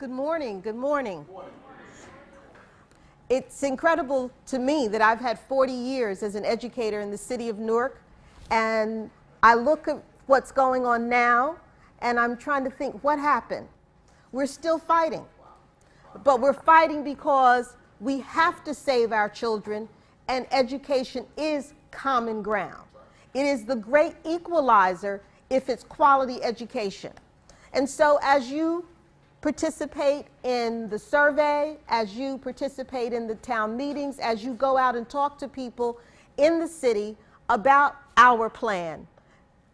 Good morning. Good morning. It's incredible to me that I've had 40 years as an educator in the city of Newark, and I look at what's going on now, and I'm trying to think, what happened? We're still fighting, but we're fighting because we have to save our children, and education is common ground. It is the great equalizer if it's quality education. And so as you participate in the survey, as you participate in the town meetings, as you go out and talk to people in the city about our plan,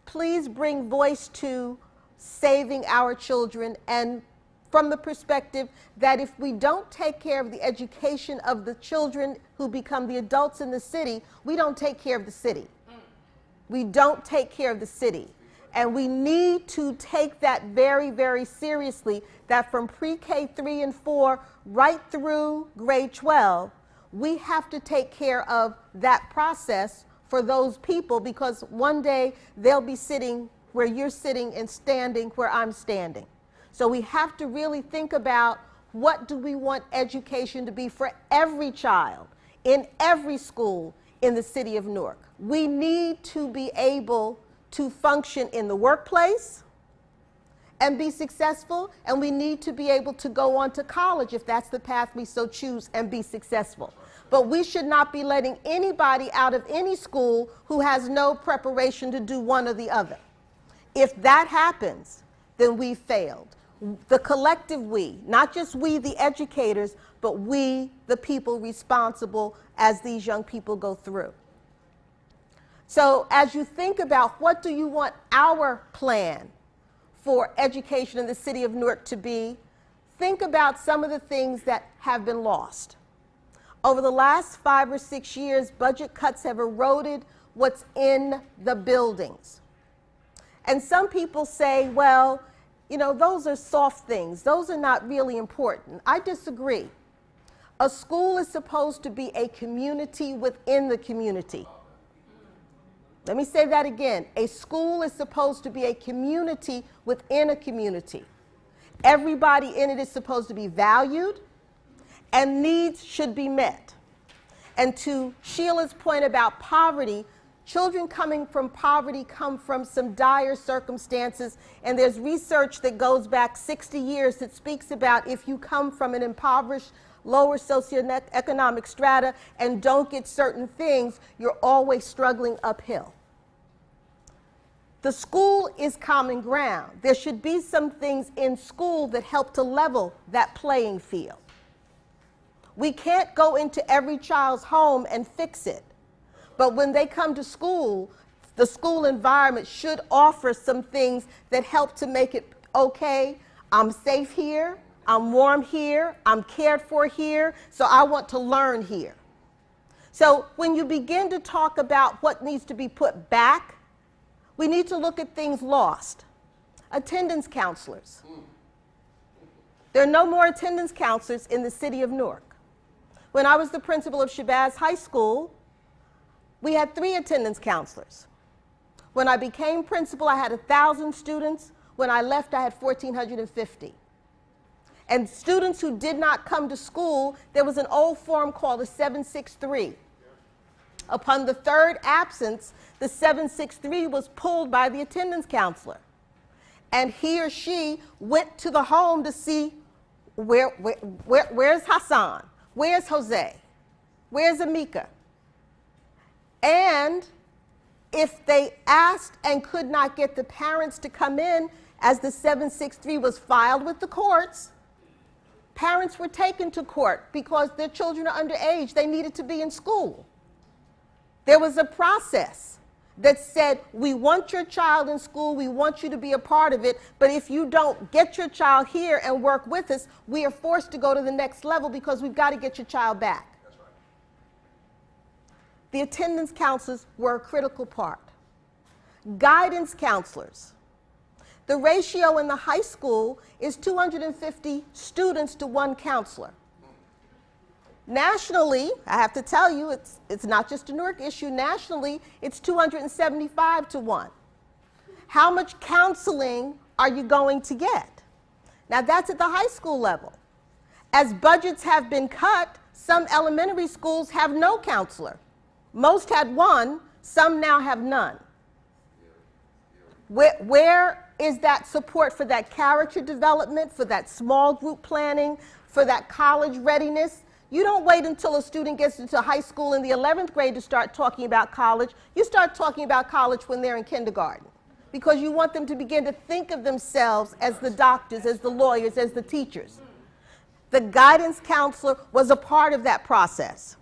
please bring voice to saving our children, and from the perspective that if we don't take care of the education of the children who become the adults in the city, we don't take care of the city. We don't take care of the city. And we need to take that very, very seriously, that from pre-K 3 and 4 right through grade 12, we have to take care of that process for those people, because one day they'll be sitting where you're sitting and standing where I'm standing. So we have to really think about, what do we want education to be for every child in every school in the city of Newark? We need to be able to function in the workplace and be successful, and we need to be able to go on to college if that's the path we so choose and be successful. But we should not be letting anybody out of any school who has no preparation to do one or the other. If that happens, then we failed. The collective we, not just we the educators, but we the people responsible as these young people go through. So as you think about, what do you want our plan for education in the city of Newark to be, think about some of the things that have been lost. Over the last 5 or 6 years, budget cuts have eroded what's in the buildings. And some people say, well, you know, those are soft things. Those are not really important. I disagree. A school is supposed to be a community within the community. Let me say that again. A school is supposed to be a community within a community. Everybody in it is supposed to be valued, and needs should be met. And to Sheila's point about poverty, children coming from poverty come from some dire circumstances, and there's research that goes back 60 years that speaks about, if you come from an impoverished, lower socioeconomic strata and don't get certain things, you're always struggling uphill. The school is common ground. There should be some things in school that help to level that playing field. We can't go into every child's home and fix it. But when they come to school, the school environment should offer some things that help to make it okay. I'm safe here, I'm warm here, I'm cared for here, so I want to learn here. So when you begin to talk about what needs to be put back, we need to look at things lost. Attendance counselors. There are no more attendance counselors in the city of Newark. When I was the principal of Shabazz High School, we had 3 attendance counselors. When I became principal, I had 1,000 students. When I left, I had 1,450. And students who did not come to school, there was an old form called a 763. Upon the 3rd absence, the 763 was pulled by the attendance counselor. And he or she went to the home to see where's Hassan, where's Jose, where's Amika. And if they asked and could not get the parents to come in, as the 763 was filed with the courts, parents were taken to court because their children are underage. They needed to be in school. There was a process that said, we want your child in school, we want you to be a part of it, but if you don't get your child here and work with us, we are forced to go to the next level because we've got to get your child back. The attendance counselors were a critical part. Guidance counselors. The ratio in the high school is 250 students to 1 counselor. Nationally, I have to tell you, it's not just a Newark issue. Nationally, it's 275 to 1. How much counseling are you going to get? Now that's at the high school level. As budgets have been cut, some elementary schools have no counselor. Most had one, some now have none. Where is that support for that character development, for that small group planning, for that college readiness? You don't wait until a student gets into high school in the 11th grade to start talking about college. You start talking about college when they're in kindergarten, because you want them to begin to think of themselves as the doctors, as the lawyers, as the teachers. The guidance counselor was a part of that process.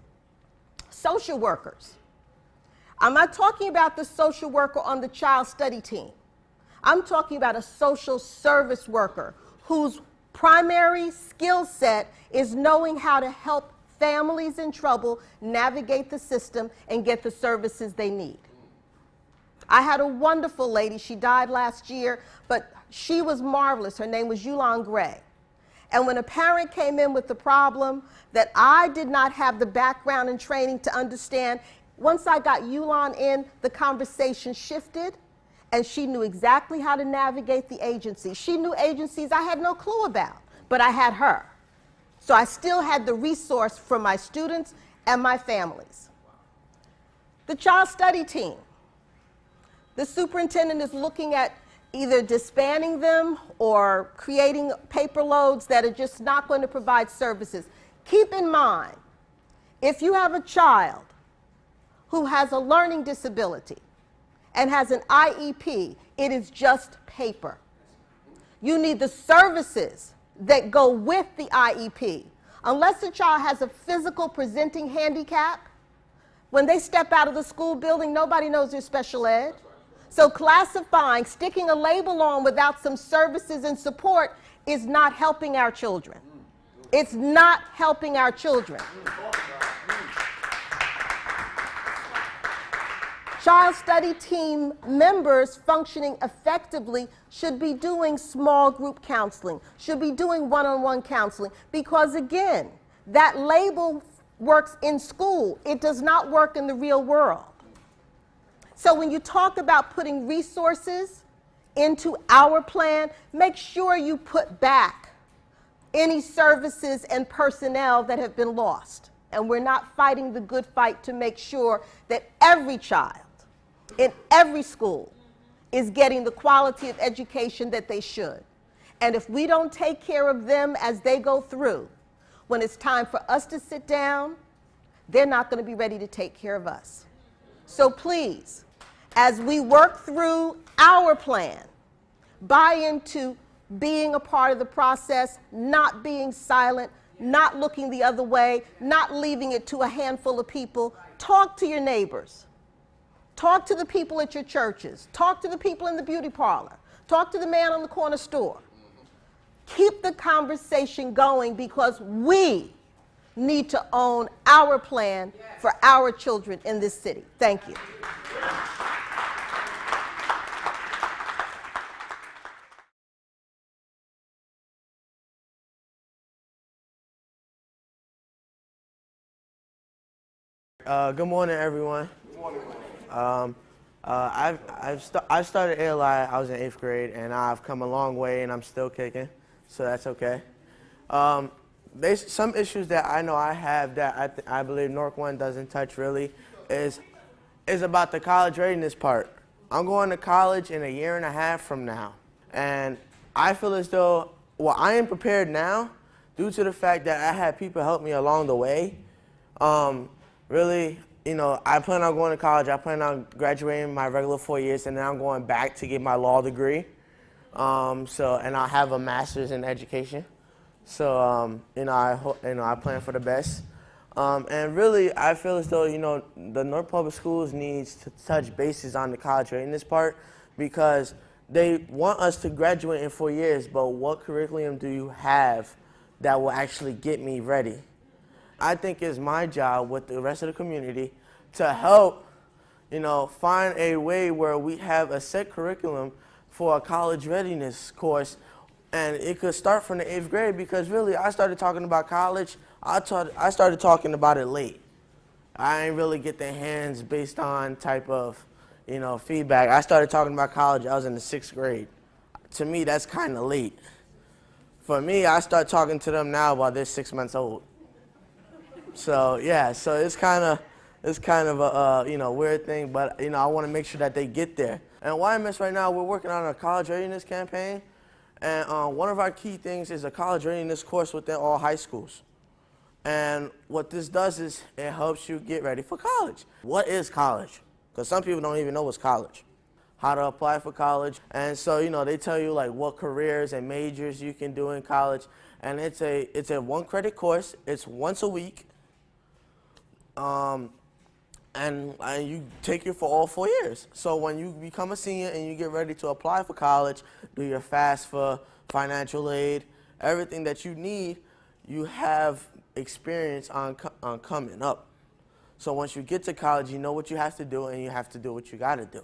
Social workers. I'm not talking about the social worker on the child study team. I'm talking about a social service worker whose primary skill set is knowing how to help families in trouble navigate the system and get the services they need. I had a wonderful lady. She died last year, but she was marvelous. Her name was Yulon Gray. And when a parent came in with the problem that I did not have the background and training to understand, once I got Yulon in, the conversation shifted, and she knew exactly how to navigate the agency. She knew agencies I had no clue about, but I had her. So I still had the resource for my students and my families. The child study team. The superintendent is looking at either disbanding them or creating paper loads that are just not going to provide services. Keep in mind, if you have a child who has a learning disability and has an IEP, it is just paper. You need the services that go with the IEP. Unless the child has a physical presenting handicap, when they step out of the school building, nobody knows they're special ed. So classifying, sticking a label on without some services and support is not helping our children. It's not helping our children. Child study team members functioning effectively should be doing small group counseling, should be doing one-on-one counseling, because again, that label works in school. It does not work in the real world. So when you talk about putting resources into our plan, make sure you put back any services and personnel that have been lost. And we're not fighting the good fight to make sure that every child in every school is getting the quality of education that they should. And if we don't take care of them as they go through, when it's time for us to sit down, they're not going to be ready to take care of us. So please, as we work through our plan, buy into being a part of the process, not being silent, not looking the other way, not leaving it to a handful of people. Talk to your neighbors. Talk to the people at your churches. Talk to the people in the beauty parlor. Talk to the man on the corner store. Keep the conversation going, because we need to own our plan for our children in this city. Thank you. Good morning, everyone. Good morning. I started ALI. I was in 8th grade, and I've come a long way, and I'm still kicking, so that's okay. Some issues that I know I have that I believe Newark 1 doesn't touch really is about the college readiness part. I'm going to college in a year and a half from now, and I feel as though, well, I am prepared now due to the fact that I had people help me along the way. Really, you know, I plan on going to college. I plan on graduating my regular 4 years, and then I'm going back to get my law degree. And I'll have a master's in education. So, I plan for the best. And really, I feel as though, the Newark Public Schools needs to touch bases on the college readiness part, because they want us to graduate in 4 years, but what curriculum do you have that will actually get me ready? I think it's my job with the rest of the community to help, find a way where we have a set curriculum for a college readiness course. And it could start from the 8th grade, because really I started talking about college, I started talking about it late. I didn't really get the hands based on type of, feedback. I started talking about college, I was in the 6th grade. To me, that's kind of late For me, I start talking to them now while they're 6 months old. So yeah, so it's kind of a weird thing, but I want to make sure that they get there. And YMS right now, we're working on a college readiness campaign, and one of our key things is a college readiness course within all high schools. And what this does is it helps you get ready for college. What is college? Because some people don't even know what's college. How to apply for college. And so, they tell you like what careers and majors you can do in college. And it's a 1 credit course. It's once a week. And you take it for all 4 years. So when you become a senior and you get ready to apply for college, do your FAFSA, financial aid, everything that you need, you have experience on coming up. So once you get to college, you know what you have to do, and you have to do what you got to do.